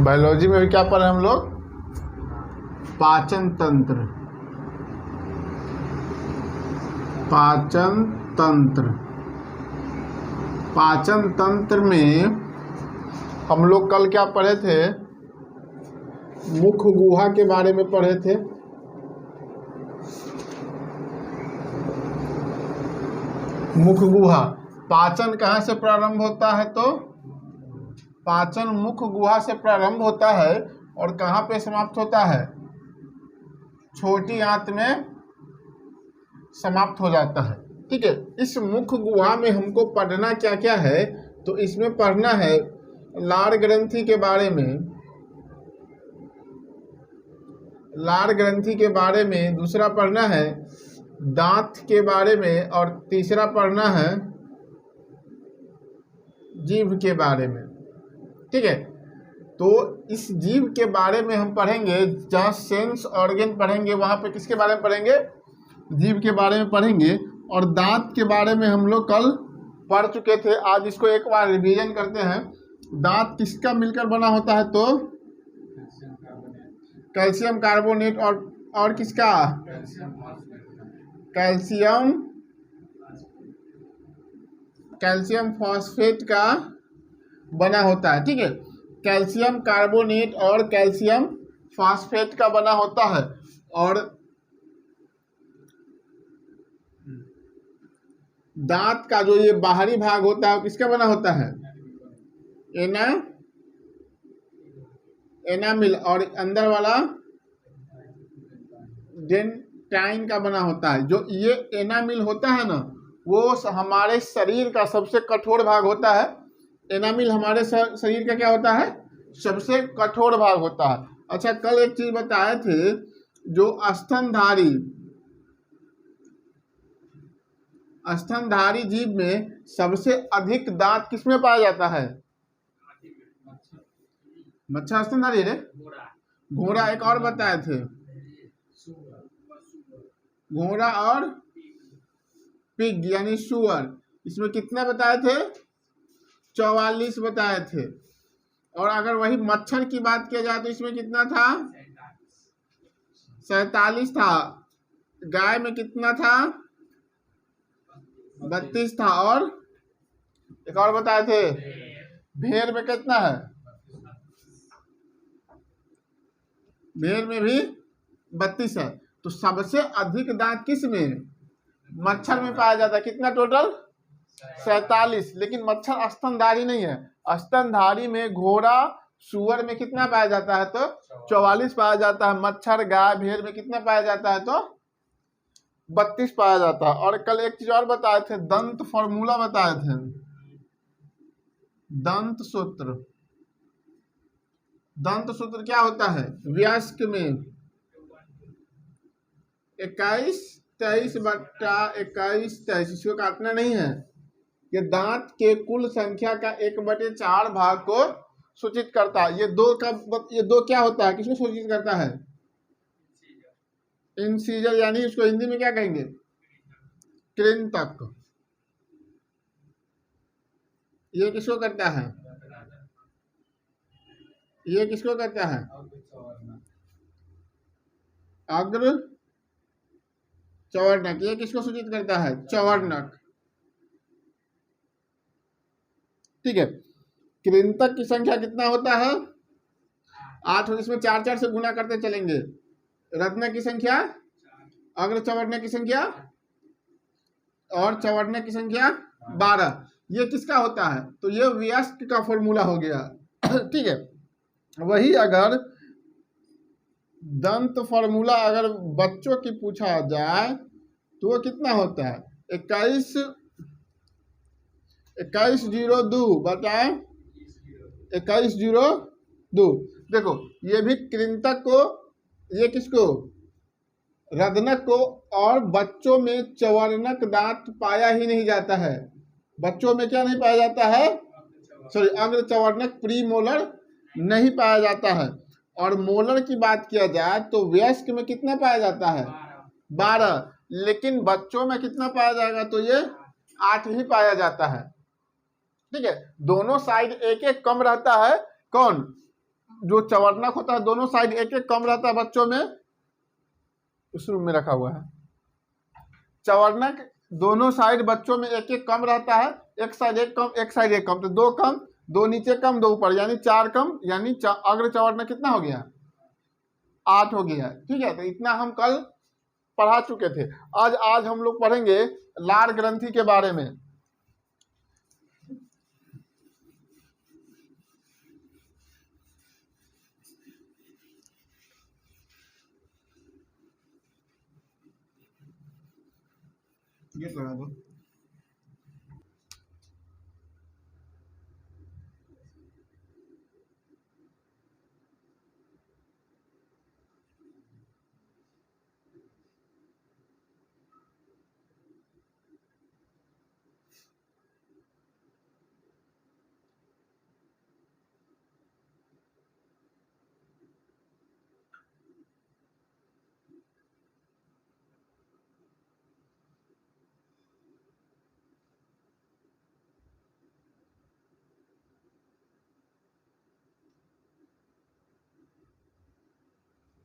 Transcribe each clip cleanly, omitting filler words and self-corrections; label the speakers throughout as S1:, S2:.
S1: Biology में भी क्या पढ़े हम लोग? पाचन तंत्र। पाचन तंत्र। पाचन तंत्र में हम लोग कल क्या पढ़े थे? मुख गुहा के बारे में पढ़े थे। मुख गुहा, पाचन कहाँ से प्रारंभ होता है? तो पाचन मुख गुहा से प्रारंभ होता है और कहाँ पे समाप्त होता है? छोटी आंत में समाप्त हो जाता है। ठीक है, इस मुख गुहा में हमको पढ़ना क्या क्या है? तो इसमें पढ़ना है लार ग्रंथि के बारे में, लार ग्रंथि के बारे में, दूसरा पढ़ना है दांत के बारे में, और तीसरा पढ़ना है जीभ के बारे में। ठीक है, तो इस जीभ के बारे में हम पढ़ेंगे, जहाँ सेंस ऑर्गन पढ़ेंगे वहाँ पे किसके बारे में पढ़ेंगे? जीभ के बारे में पढ़ेंगे। और दांत के बारे में हम लोग कल पढ़ चुके थे, आज इसको एक बार रिवीजन करते हैं। दांत किसका मिलकर बना होता है? तो कैल्शियम कार्बोनेट और किसका? कैल्शियम फॉस्फेट का बना होता है। ठीक है, कैल्शियम कार्बोनेट और कैल्शियम फॉस्फेट का बना होता है। और दांत का जो ये बाहरी भाग होता है वो किसका बना होता है? एनामिल, और अंदर वाला डेंटाइन का बना होता है। जो ये एनामिल होता है ना, वो हमारे शरीर का सबसे कठोर भाग होता है। एनामिल हमारे शरीर का क्या होता है? सबसे कठोर भाग होता है। अच्छा, कल एक चीज बताए थे, जो स्तनधारी जीव में सबसे अधिक दांत किसमें पाया जाता है? मच्छर स्तनधारी रे? घोड़ा। एक और बताए थे, घोड़ा और पिग यानी सुअर। इसमें कितना बताए थे? 44 बताए थे। और अगर वही मच्छर की बात किया जाए तो इसमें कितना था? 47 था। गाय में कितना था? 32 था। और एक और बताए थे, भेड़ में कितना है? भेड़ में भी 32 है। तो सबसे अधिक दांत किस में? मच्छर में पाया जाता है। कितना टोटल? 47। लेकिन मच्छर स्तनधारी नहीं है। स्तनधारी में घोड़ा सुअर में कितना पाया जाता है? तो 44 पाया जाता है। मच्छर गाय भेड़ में कितना पाया जाता है? तो 32 पाया जाता है। और कल एक चीज और बताए थे, दंत फॉर्मूला बताए थे, दंत सूत्र। दंत सूत्र क्या होता है? वयस्क में 21, 23 बट्टा 21, 23। इसको काटना नहीं है। ये दांत के कुल संख्या का 1/4 भाग को सूचित करता है। ये दो क्या होता है? किसको सूचित करता है? इंसीजर, यानी उसको हिंदी में क्या कहेंगे? कृंतक। ये किसको करता है? ये किसको करता है? अग्र चवर्णक। ये किसको सूचित करता है? चवर्णक। ठीक है, कृंतक की संख्या कितना होता है? 8। इसमें 4 से गुना करते चलेंगे। रत्न की संख्या, अग्र चवर्णक की संख्या और चवर्णक की संख्या 12। ये किसका होता है? तो ये वयस्क का फॉर्मूला हो गया। ठीक है, वही अगर दंत फॉर्मूला अगर बच्चों की पूछा जाए तो वो कितना होता है? 21/02 बटा 21/02। देखो, ये भी कृंतक को, ये किसको? रदनक को। और बच्चों में चवर्णक दांत पाया ही नहीं जाता है। बच्चों में क्या नहीं पाया जाता है? सॉरी, अग्र चवर्णक प्रीमोलर नहीं पाया जाता है। और मोलर की बात किया जाए तो वयस्क में कितना पाया जाता है? 12। लेकिन बच्चों में कितना पाया जाएगा? तो ये 8 ही पाया जाता है। ठीक है, दोनों साइड एक एक कम रहता है। कौन? जो चवर्णक होता है दोनों साइड एक एक कम रहता है बच्चों में, उस रूम में रखा हुआ है। चवर्णक दोनों साइड बच्चों में एक एक कम रहता है, एक साइड एक कम एक साइड एक कम, तो दो कम दो नीचे कम दो ऊपर, यानी चार कम, यानी अग्र चवर्णक कितना हो गया, 8 हो गया। ठीक है, तो इतना हम कल पढ़ा चुके थे। आज हम लोग पढ़ेंगे लार ग्रंथि के बारे में। ये लगा दो।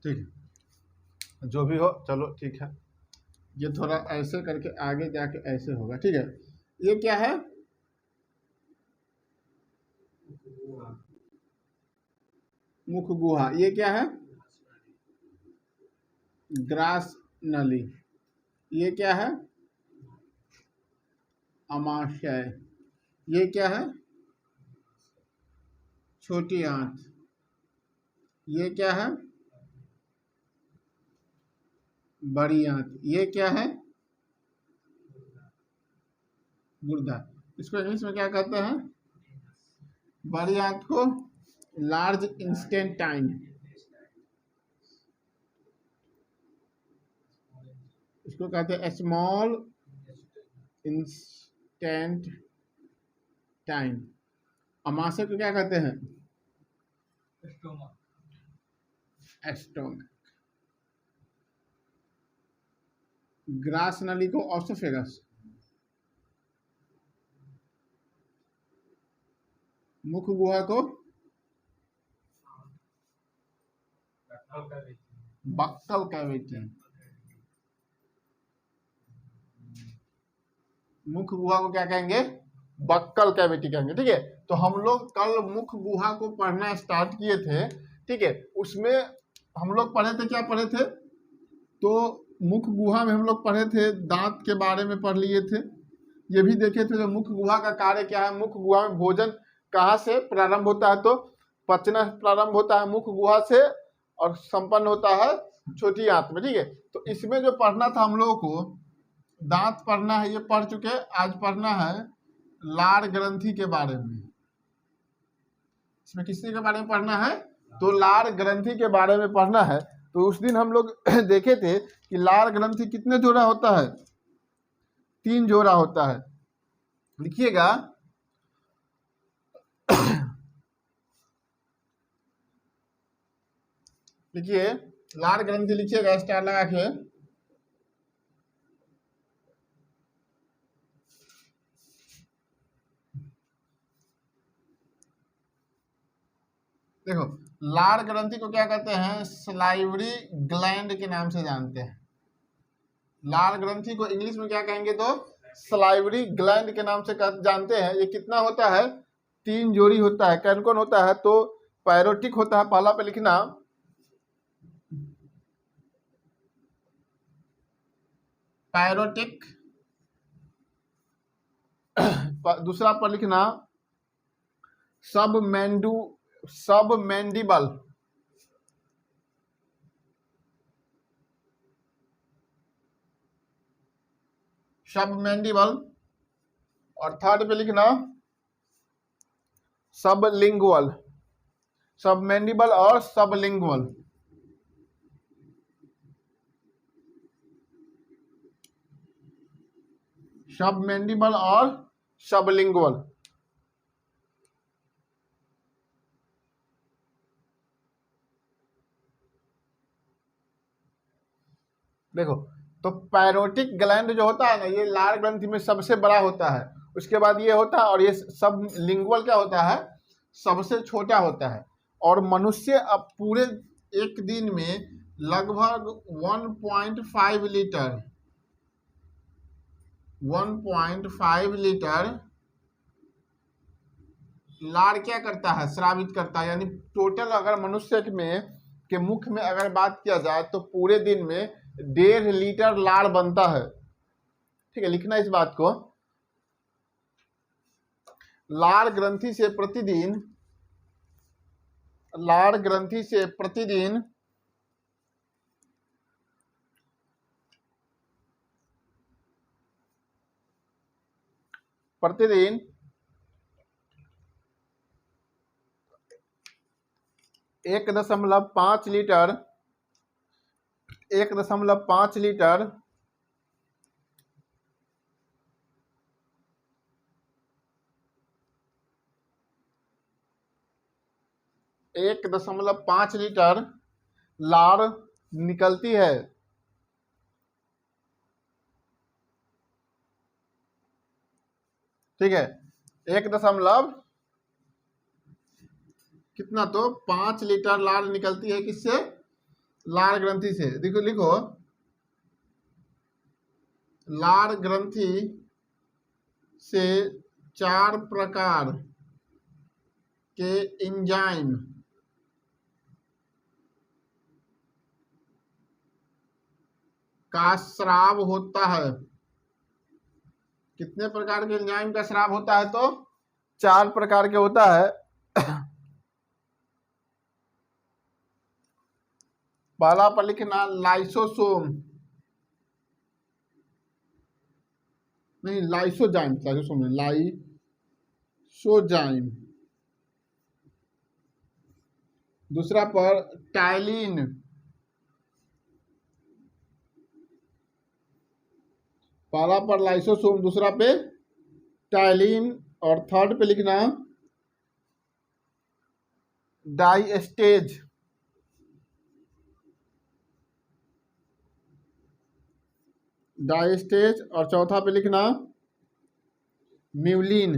S1: ठीक है, जो भी हो चलो ठीक है। ये थोड़ा ऐसे करके आगे जाके ऐसे होगा। ठीक है, ये क्या है, मुख गुहा। ये क्या है, ग्रास नली। ये क्या है, अमाशय। ये क्या है, छोटी आंत। ये क्या है, बड़ी आंत। ये क्या है, गुर्दा। इसको इंग्लिश में क्या कहते हैं, बड़ी आंत को लार्ज इंस्टेंटाइन, इसको कहते हैं स्मॉल इंस्टेंट टाइम। अमाशय को क्या कहते हैं, स्टोमक। ग्रास नली को ऑसोफेगस। मुख गुहा को बक्कल कैविटी। मुख गुहा को क्या कहेंगे, बक्कल कैविटी कहेंगे। ठीक है, तो हम लोग कल मुख गुहा को पढ़ना स्टार्ट किए थे। ठीक है, उसमें हम लोग पढ़े थे, क्या पढ़े थे, तो मुख गुहा में हम लोग पढ़े थे दांत के बारे में पढ़ लिए थे। ये भी देखे थे जो मुख गुहा का कार्य क्या है। मुख गुहा में भोजन कहाँ से प्रारंभ होता है, तो पचना प्रारंभ होता है मुख गुहा से और संपन्न होता है छोटी आंत में। ठीक है, तो इसमें जो पढ़ना था हम लोगों को, दांत पढ़ना है, ये पढ़ चुके। आज पढ़ना है लार ग्रंथि के बारे में। इसमें किसी के बारे में पढ़ना है, तो लार ग्रंथि के बारे में पढ़ना है। तो उस दिन हम लोग देखे थे कि लार ग्रंथि कितने जोड़ा होता है, 3 जोड़ा होता है। लिखिएगा, लिखिए लार ग्रंथि, लिखिएगा स्टार लगा के। देखो, लार ग्रंथि को क्या कहते हैं, सलाइवरी ग्लैंड के नाम से जानते हैं। लार ग्रंथि को इंग्लिश में क्या कहेंगे, तो सलाइवरी ग्लैंड के नाम से जानते हैं। ये कितना होता है, 3 जोड़ी होता है। कौन कौन होता है, तो पैरोटिक होता है, पहला पे लिखना, पैरोटिक। दूसरा पर लिखना सब मैंडिबल। सब मैंडिबल। और थर्ड पे लिखना सबलिंगुअल। सब मैंडिबल और सबलिंगुअल। सब मैंडिबल और सबलिंगुअल। देखो, तो पैरोटिक ग्लैंड जो होता है ना, ये लार ग्रंथि में सबसे बड़ा होता है। उसके बाद ये होता है, और ये सब लिंगुअल क्या होता है, सबसे छोटा होता है। और मनुष्य अब पूरे एक दिन में लगभग 1.5 लीटर 1.5 लीटर लार क्या करता है, स्रावित करता है। यानी टोटल अगर मनुष्य में के मुख में अगर बात किया जाए तो पूरे दिन में 1.5 लीटर लार बनता है। ठीक है, लिखना इस बात को। लार ग्रंथि से प्रतिदिन 1.5 लीटर 1.5 लीटर लार निकलती है। ठीक है, 1.5 लीटर लार निकलती है किससे, लार ग्रंथि से। देखो लिखो, लार ग्रंथि से 4 प्रकार के एंजाइम का स्राव होता है। कितने प्रकार के एंजाइम का स्राव होता है, तो 4 प्रकार के होता है। पहला पर लिखना लाइसोसोम, नहीं लाइसोजाइम, लाइसोजाइम। दूसरा पर टाइलिन, पहला पर लाइसोसोम, दूसरा पे टाइलिन, और थर्ड पे लिखना डाइस्टेज, और चौथा पे लिखना म्यूलिन।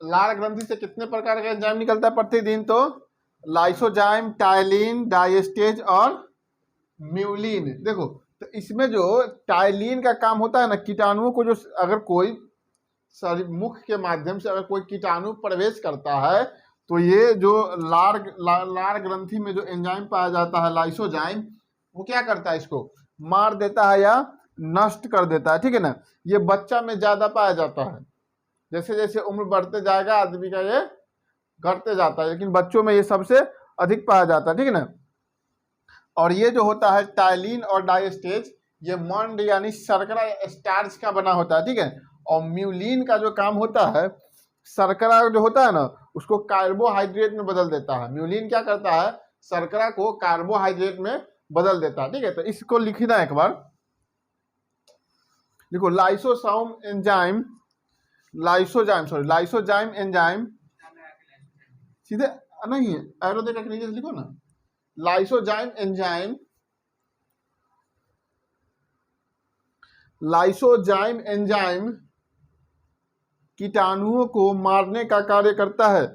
S1: लार ग्रंथि से कितने प्रकार का एंजाइम निकलता है प्रतिदिन, तो लाइसोजाइम, टाइलिन, डाइस्टेज और म्यूलिन। देखो, तो इसमें जो टाइलिन का काम होता है ना, कीटाणुओं को जो अगर कोई मुख के माध्यम से अगर कोई कीटाणु प्रवेश करता है तो ये जो लार ग्रंथि में जो एंजाइम पाया जाता है लाइसोजाइम, वो क्या करता है, इसको मार देता है या नष्ट कर देता है। ठीक है ना, ये बच्चा में ज्यादा पाया जाता है। जैसे जैसे उम्र बढ़ते जाएगा आदमी का ये घटते जाता है, लेकिन बच्चों में ये सबसे अधिक पाया जाता है। ठीक है ना, और ये जो होता है टाइलिन और डाइस्टेज, ये मंड यानी शर्करा या स्टार्च का बना होता है। ठीक है, और म्यूलिन का जो काम होता है, शर्करा जो होता है ना उसको कार्बोहाइड्रेट में बदल देता है। म्यूलिन क्या करता है, शर्करा को कार्बोहाइड्रेट में बदल देता है। ठीक है, तो इसको लिखना एक बार। देखो, लाइसोजाइम एंजाइम, सीधे नहीं है, एरो देकर के नीचे लिखो ना, लाइसोजाइम एंजाइम कीटाणुओं को मारने का कार्य करता है।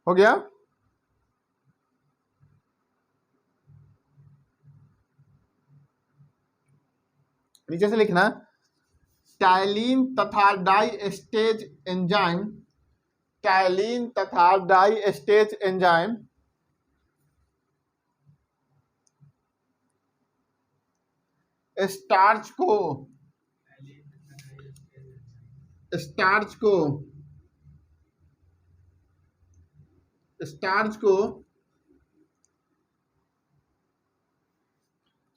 S1: हो गया, नीचे से लिखना टाइलिन तथा डाइस्टेज एंजाइम स्टार्च को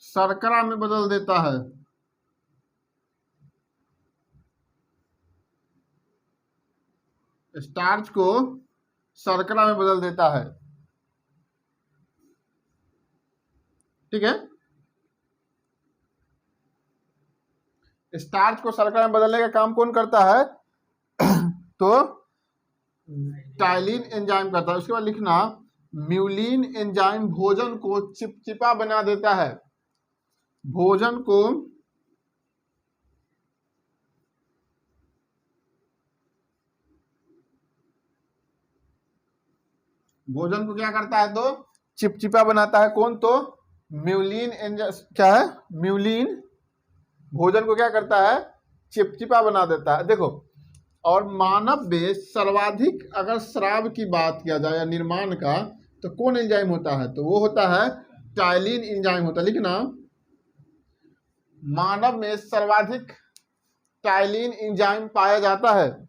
S1: शर्करा में बदल देता है। स्टार्च को शर्करा में बदल देता है। ठीक है, स्टार्च को शर्करा में बदलने का काम कौन करता है तो टाइलिन एंजाइम करता है। उसके बाद लिखना म्यूलिन एंजाइम भोजन को चिपचिपा बना देता है। भोजन को क्या करता है? तो चिपचिपा बनाता है। कौन? तो म्यूलिन एंजाइम। क्या है? म्यूलिन भोजन को क्या करता है? चिपचिपा बना देता है। देखो, और मानव में सर्वाधिक अगर स्राव की बात किया जाए या निर्माण का, तो कौन एंजाइम होता है? तो वो होता है टाइलिन एंजाइम होता है। लिखना मानव में सर्वाधिक टाइलिन एंजाइम पाया जाता है।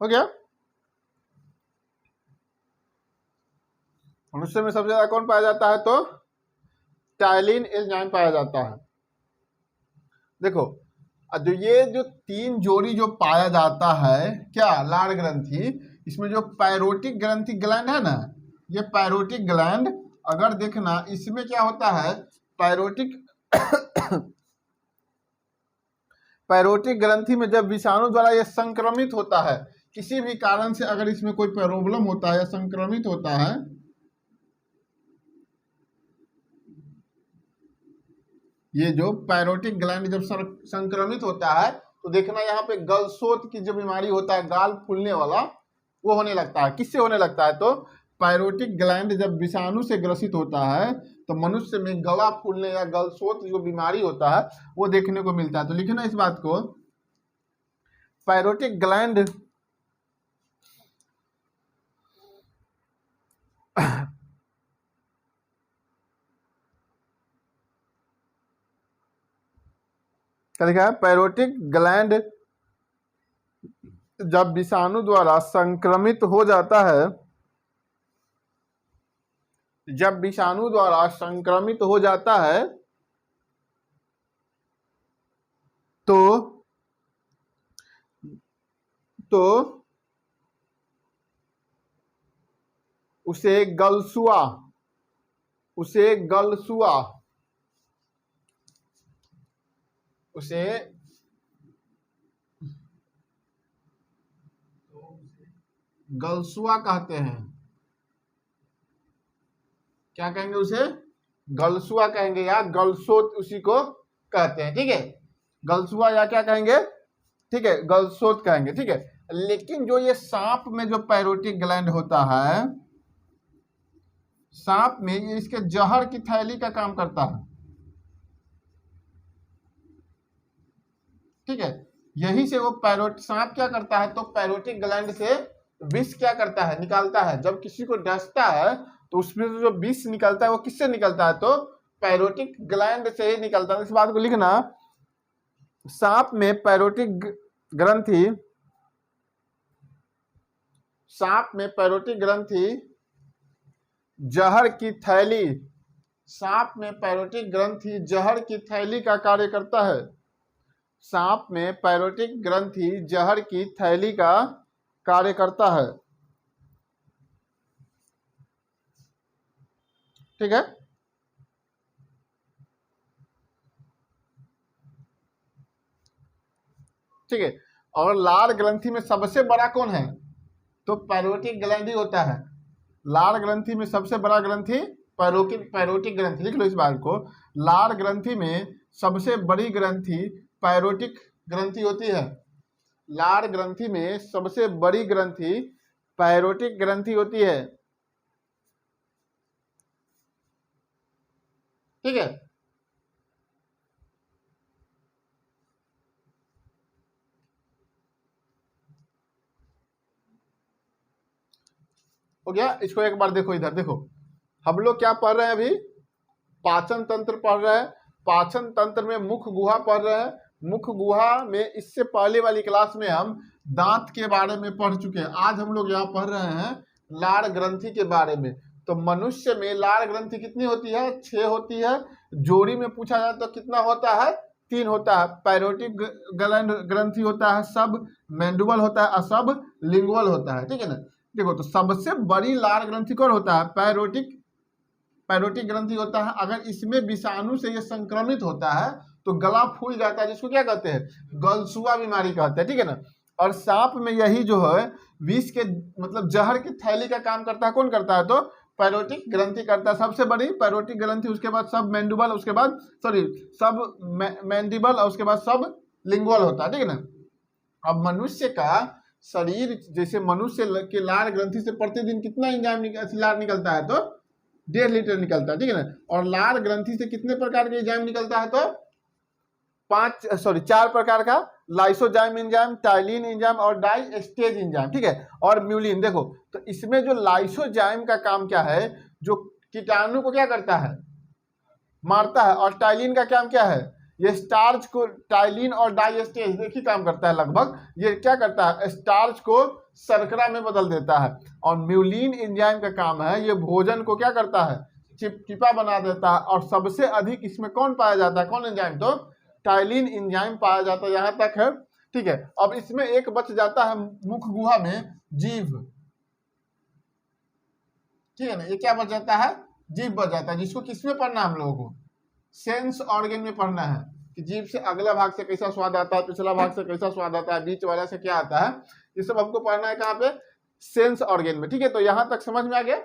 S1: हो गया? मनुष्य में सबसे ज्यादा कौन पाया जाता है? तो टाइलिन एंजाइम पाया जाता है। देखो, जो तीन जोड़ी जो पाया जाता है, क्या? लार ग्रंथि। इसमें जो पैरोटिक ग्रंथि ग्लैंड है ना, ये पैरोटिक ग्लैंड, अगर देखना इसमें क्या होता है, पैरोटिक पैरोटिक ग्रंथि में जब विषाणु द्वारा ये संक्रमित होता है, किसी भी कारण से अगर इसमें कोई प्रॉब्लम होता है या संक्रमित होता है, ये जो पैरोटिक ग्लैंड जब संक्रमित होता है, तो देखना यहाँ पे गलसोत की जो बीमारी होता है, गाल फूलने वाला, वो होने लगता है। किससे होने लगता है? तो पैरोटिक ग्लैंड जब विषाणु से ग्रसित होता है, तो मनुष्य में गला फूलने या गलसोत जो बीमारी होता है, वो देखने को मिलता है। तो लिखना इस बात को, पैरोटिक ग्लैंड क्या लिखा है? पैरोटिक ग्लैंड जब विषाणु द्वारा संक्रमित हो जाता है, जब विषाणु द्वारा संक्रमित हो जाता है, तो उसे गलसुआ कहते हैं। क्या कहेंगे? उसे गलसुआ कहेंगे या गलसोत उसी को कहते हैं। ठीक है, गलसुआ या क्या कहेंगे? ठीक है, गलसोत कहेंगे। ठीक है, लेकिन जो ये सांप में जो पैरोटिक ग्लैंड होता है, सांप में ये इसके जहर की थैली का काम करता है। ठीक है, यही से वो सांप क्या करता है? तो पैरोटिक ग्लैंड से विष क्या करता है? निकालता है। जब किसी को डसता है, तो उसमें से जो विष निकलता है, वो किससे निकलता है? तो पैरोटिक ग्लैंड से ही निकलता है। इस बात को लिखना, सांप में पैरोटिक ग्रंथि जहर की थैली, सांप में पैरोटिक ग्रंथि जहर की थैली का कार्य करता है। सांप में पैरोटिक ग्रंथि जहर की थैली का कार्य करता है। ठीक है, ठीक है। और लार ग्रंथि में सबसे बड़ा कौन है? तो पैरोटिक ग्लैंड ही होता है। लार ग्रंथि में सबसे बड़ा ग्रंथि पैरोटिक ग्रंथि। लिख लो इस बात को, लार ग्रंथि में सबसे बड़ी ग्रंथि पैरोटिक ग्रंथि होती है। लार ग्रंथि में सबसे बड़ी ग्रंथि पैरोटिक ग्रंथि होती है। ठीक है, हो गया? इसको एक बार देखो, इधर देखो, हम लोग क्या पढ़ रहे हैं अभी? पाचन तंत्र पढ़ रहे हैं। पाचन तंत्र में मुख गुहा पढ़ रहे हैं। मुख गुहा में इससे पहले वाली क्लास में हम दांत के बारे में पढ़ चुके हैं। आज हम लोग यहाँ पढ़ रहे हैं लार ग्रंथि के बारे में। तो मनुष्य में लार ग्रंथि कितनी होती है? 6 होती है। जोड़ी में पूछा जाए तो कितना होता है? तीन होता है, पैरोटिक ग्रंथि होता है, सब मैंडुबल होता है और सब लिंगुअल होता है, ठीक है ना। देखो तो सबसे बड़ी लार ग्रंथि कौन होता है? पैरोटिक पैरोटिक ग्रंथि होता है। अगर इसमें विषाणु से ये संक्रमित होता है तो गला फूल जाता है, जिसको क्या कहते हैं? गलसुआ बीमारी कहते हैं, ठीक है ना। और सांप में यही जो है विष के मतलब जहर की थैली का काम करता है, कौन करता है? तो पैरोटिक ग्रंथि करता है, सबसे बड़ी पैरोटिक ग्रंथि, उसके बाद सब मैंडुबल, उसके बाद सॉरी सब मैंडिबल और उसके बाद सब लिंगुअल होता है, ठीक है ना। अब मनुष्य का शरीर, जैसे मनुष्य के लार ग्रंथि से प्रतिदिन कितना एंजाइम लार निकलता है? तो 1.5 लीटर निकलता है, ठीक है ना। और लार ग्रंथि से कितने प्रकार के एंजाइम निकलता है? तो 4 प्रकार का, लाइसोजाइम एंजाइम, टाइलिन एंजाइम और डाइस्टेज एंजाइम, ठीक है। और म्यूलिन। देखो तो इसमें जो लाइसोजाइम का काम क्या है? जो कीटाणु को क्या करता है? मारता है। और टाइलिन का काम क्या है? ये स्टार्च को, टाइलिन और डाइस्टेज एक ही काम करता है लगभग। ये क्या करता है? स्टार्च को शर्करा में बदल देता है। और म्यूलिन एंजाइम का काम है, ये भोजन को क्या करता है? चिपचिपा बना देता है। और सबसे अधिक इसमें कौन पाया जाता है? कौन एंजाइम? तो टाइलिन एंजाइम पाया जाता है, यहां तक है, ठीक है। अब इसमें एक बच जाता है मुख गुहा में, जीभ, ठीक है ना। ये क्या बच जाता है? जीभ बच जाता है, जिसको किसमें पढ़ना है हम लोगों को? सेंस ऑर्गन में पढ़ना है कि जीभ से अगला भाग से कैसा स्वाद आता है, पिछला भाग से कैसा स्वाद आता है, बीच वाला से क्या आता है, ये सब हमको पढ़ना है कहाँ पे? सेंस ऑर्गन में, ठीक है। तो यहां तक समझ में आ गया।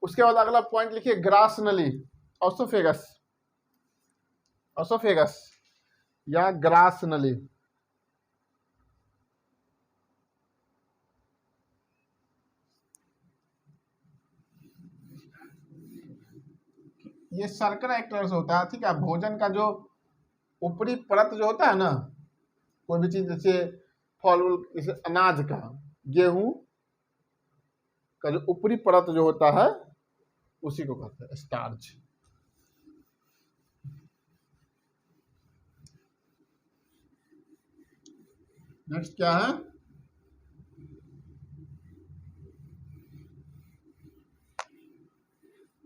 S1: उसके बाद अगला पॉइंट लिखिए, ग्रास नली, ऑसोफेगस, ऑसोफेगस या ग्रास नली। ये सर्कल एक्टर्स होता है, ठीक है। भोजन का जो ऊपरी परत जो होता है ना, कोई भी चीज, जैसे फल उल, जैसे अनाज का, गेहूं का जो ऊपरी परत जो होता है उसी को कहते हैं स्टार्च। नेक्स्ट क्या है?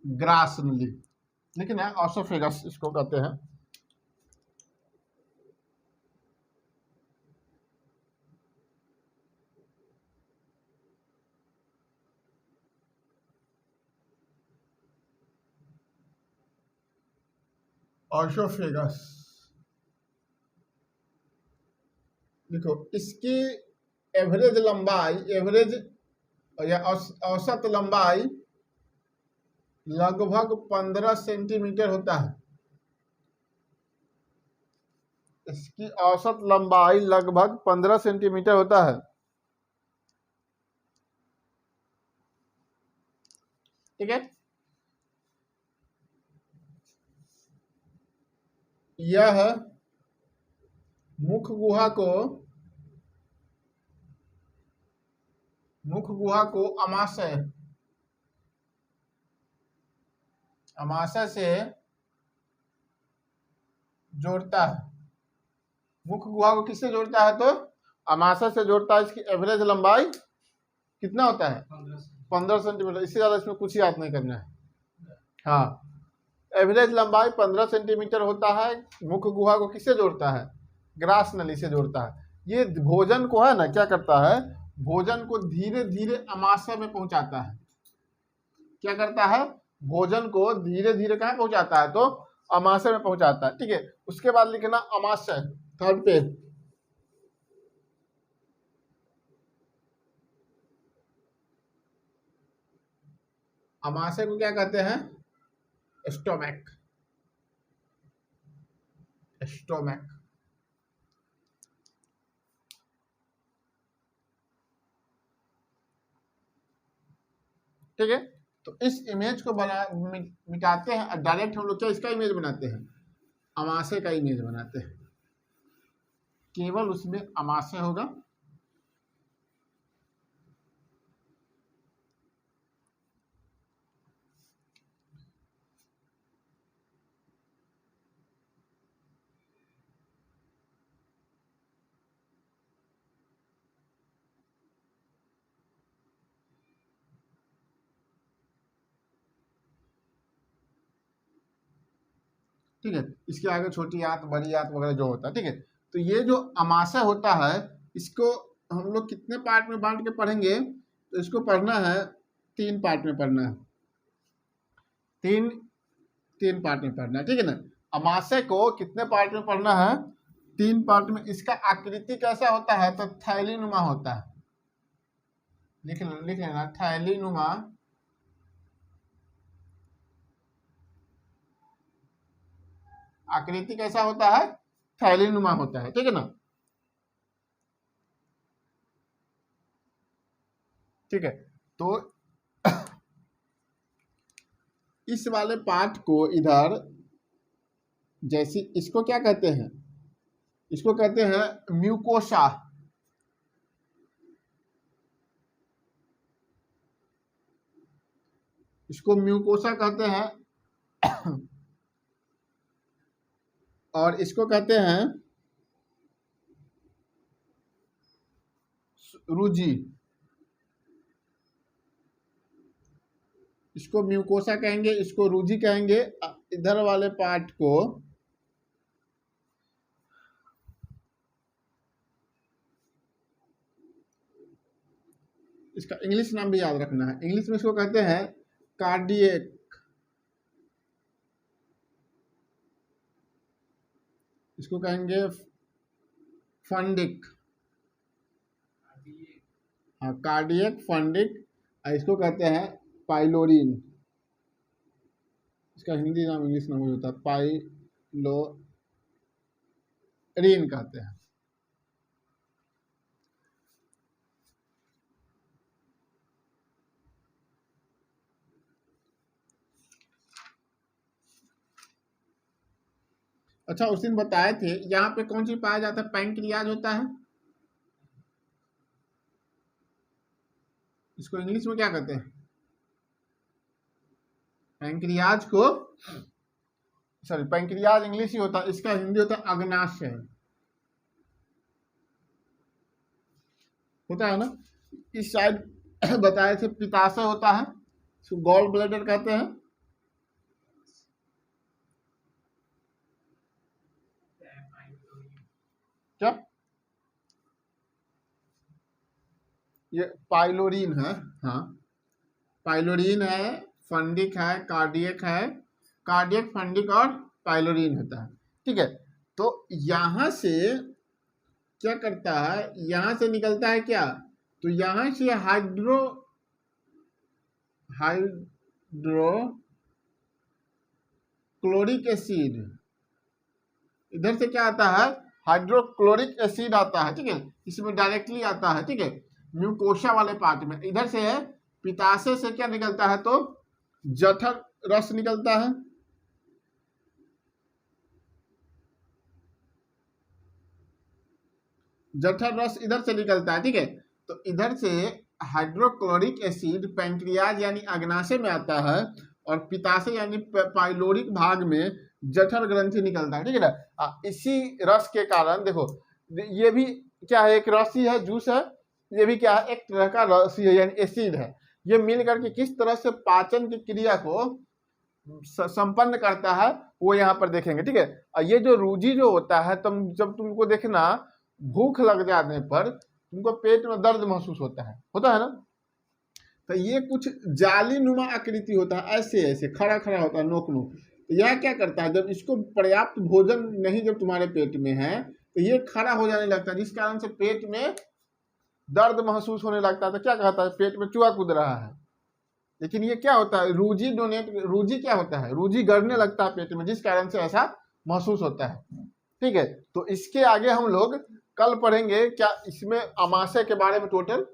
S1: ग्रास नली, लेकिन है ऑसोफेगस इसको कहते हैं। ऑसोफेगस, देखो इसकी एवरेज लंबाई, एवरेज या औसत लंबाई लगभग 15 सेंटीमीटर होता है। इसकी औसत लंबाई लगभग 15 सेंटीमीटर होता है, ठीक है। यह मुख गुहा को, मुख गुहा को अमाशय, अमाशय से जोड़ता है। मुख गुहा को किससे जोड़ता है? तो अमाशय से जोड़ता है। इसकी एवरेज लंबाई कितना होता है? 15 सेंटीमीटर। इससे ज्यादा इसमें कुछ याद नहीं करना है। हाँ, एवरेज लंबाई 15 सेंटीमीटर होता है। मुख गुहा को किससे जोड़ता है? ग्रास नली से जोड़ता है। ये भोजन को है ना क्या करता है? भोजन को धीरे धीरे अमाशय में पहुंचाता है। क्या करता है? भोजन को धीरे धीरे कहाँ पहुंचाता है? तो अमाशय में पहुंचाता है, ठीक है। उसके बाद लिखना अमाशय, थर्ड पेज। अमाशय को क्या कहते हैं? स्टोमैक, स्टोमैक, ठीक है। तो इस इमेज को बना मिटाते हैं, डायरेक्ट हम लोग क्या इसका इमेज बनाते हैं? अमाशय का इमेज बनाते हैं। केवल उसमें अमाशय होगा, ठीक है। इसके आगे छोटी आंत बड़ी आंत वगैरह जो होता है, ठीक है। तो ये जो अमाशय होता है इसको हम लोग कितने पार्ट में बांट के पढ़ेंगे, तो इसको पढ़ना है 3 पार्ट में पढ़ना है, तीन पार्ट में पढ़ना है, ठीक है ना। अमाशय को कितने पार्ट में पढ़ना है, 3 पार्ट में। इसका आकृति कैसा होता है, तो थैली नुमा होता है, लिख लेना थैली नुमा। आकृति कैसा होता है, थैली नुमा होता है, ठीक है ना। ठीक है, तो इस वाले पार्ट को इधर, जैसे इसको क्या कहते हैं, इसको कहते हैं म्यूकोसा। इसको म्यूकोसा कहते हैं और इसको कहते हैं रुजी। इसको म्यूकोसा कहेंगे, इसको रुजी कहेंगे। इधर वाले पार्ट को इसका इंग्लिश नाम भी याद रखना है, इंग्लिश में इसको कहते हैं कार्डियक। इसको कहेंगे फंडिक, हाँ कार्डियक फंडिक। इसको कहते हैं पाइलोरिन। इसका हिंदी नाम इंग्लिश नाम होता है पाइलोरिन कहते हैं। अच्छा, उस दिन बताए थे यहाँ पे कौन चीज पाया जाता है, पैंक्रियाज होता है। इसको इंग्लिश में क्या कहते हैं, पैंक्रियाज को, सॉरी पैंक्रियाज इंग्लिश ही होता है, इसका हिंदी होता है अग्नाशय, होता है ना। इस साइड बताए थे पित्ताशय होता है, इसको गॉल ब्लैडर कहते हैं। क्या ये पाइलोरिन है, हाँ पाइलोरिन है, फंडिक है, कार्डियक है, कार्डियक फंडिक और पाइलोरिन होता है, ठीक है। तो यहां से क्या करता है, यहां से निकलता है क्या, तो यहां से हाइड्रोक्लोरिक एसिड, इधर से क्या आता है, हाइड्रोक्लोरिक एसिड आता है, ठीक है। इसमें डायरेक्टली आता है, ठीक है, म्यूकोसा वाले पार्ट में। इधर से है पित्ताशय से क्या निकलता है, तो जठर रस निकलता है, जठर रस इधर से निकलता है, ठीक है। तो इधर से हाइड्रोक्लोरिक एसिड पैंक्रियाज यानी अग्नाशय में आता है और पित्ताशय यानी पाइलोरिक भाग में जठर ग्रंथि निकलता है, ठीक है ना। इसी रस के कारण देखो, ये भी क्या है, एक रसी है, जूस है, ये भी क्या है, एक तरह का रसी है यानी एसिड है। ये मिल करके किस तरह से पाचन की क्रिया को संपन्न करता है वो यहाँ पर देखेंगे, ठीक है। और ये जो रूजी जो होता है, जब तुमको देखना भूख लग जाने पर तुमको पेट में दर्द महसूस होता है ना। तो ये कुछ जाली नुमा आकृति होता है, ऐसे ऐसे खड़ा खड़ा होता है, नोक नोक। तो यह क्या करता है, जब इसको पर्याप्त भोजन नहीं जब तुम्हारे पेट में है तो ये खड़ा हो जाने लगता है, जिस कारण से पेट में दर्द महसूस होने लगता है। तो क्या कहता है, पेट में चूहा कूद रहा है। लेकिन ये क्या होता है, रूजी क्या होता है, रूजी गड़ने लगता है पेट में, जिस कारण से ऐसा महसूस होता है, ठीक है। तो इसके आगे हम लोग कल पढ़ेंगे क्या, इसमें अमाशय के बारे में टोटल